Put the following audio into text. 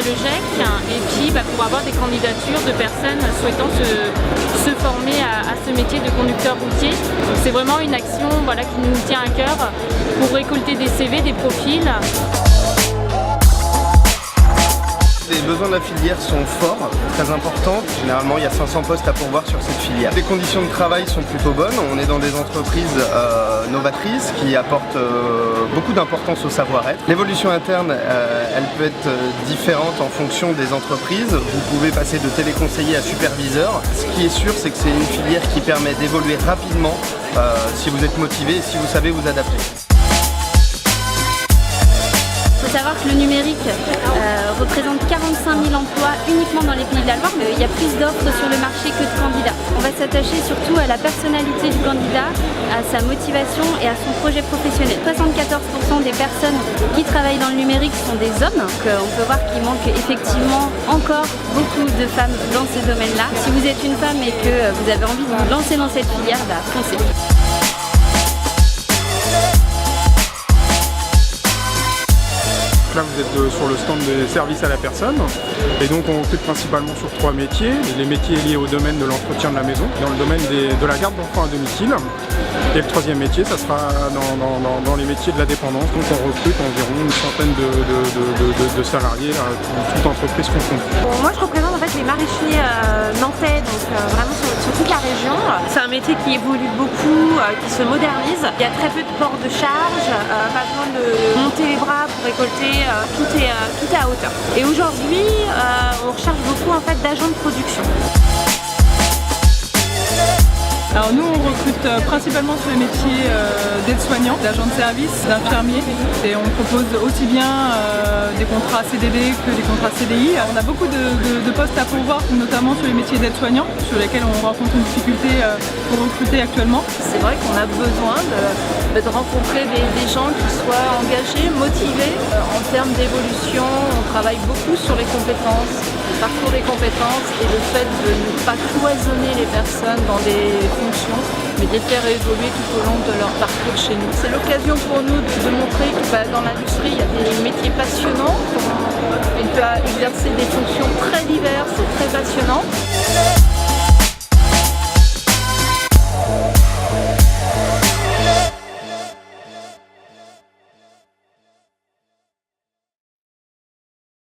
le GEC et puis pour avoir des candidatures de personnes souhaitant se former à ce métier de conducteur routier. C'est vraiment une action qui nous tient à cœur pour récolter des CV, des profils. Les besoins de la filière sont forts, très importants. Généralement, il y a 500 postes à pourvoir sur cette filière. Les conditions de travail sont plutôt bonnes. On est dans des entreprises novatrices qui apportent beaucoup d'importance au savoir-être. L'évolution interne, elle peut être différente en fonction des entreprises. Vous pouvez passer de téléconseiller à superviseur. Ce qui est sûr, c'est que c'est une filière qui permet d'évoluer rapidement si vous êtes motivé et si vous savez vous adapter. Il faut savoir que le numérique représente 45 000 emplois uniquement dans les Pays de la Loire. Il y a plus d'offres sur le marché que de candidats. On va s'attacher surtout à la personnalité du candidat, à sa motivation et à son projet professionnel. 74% des personnes qui travaillent dans le numérique sont des hommes. Donc, on peut voir qu'il manque effectivement encore beaucoup de femmes dans ce domaine-là. Si vous êtes une femme et que vous avez envie de vous lancer dans cette filière, foncez. Là, vous êtes sur le stand des services à la personne et donc on recrute principalement sur 3 métiers. Les métiers liés au domaine de l'entretien de la maison, dans le domaine de la garde d'enfants à domicile. Et le 3e métier, ça sera dans les métiers de la dépendance. Donc on recrute environ une centaine de salariés, toute entreprise confondue. Bon, moi je représente en fait les maraîchers nantais, donc vraiment sur toute la région. C'est un métier qui évolue beaucoup, qui se modernise. Il y a très peu de ports de charge, pas besoin de monter les bras pour récolter. Tout est à hauteur. Et aujourd'hui, on recherche beaucoup en fait d'agents de production. Alors nous on recrute principalement sur les métiers d'aide-soignant, d'agent de service, d'infirmier et on propose aussi bien des contrats CDD que des contrats CDI. Alors, on a beaucoup de postes à pourvoir, notamment sur les métiers d'aide-soignant sur lesquels on rencontre une difficulté pour recruter actuellement. C'est vrai qu'on a besoin de rencontrer des gens qui soient engagés, motivés en termes d'évolution. On travaille beaucoup sur les compétences, le parcours des compétences et le fait de ne pas cloisonner les personnes dans des fonctions, mais de les faire évoluer tout au long de leur parcours chez nous. C'est l'occasion pour nous de montrer que dans l'industrie, il y a des métiers passionnants. On peut exercer des fonctions très diverses et très passionnantes.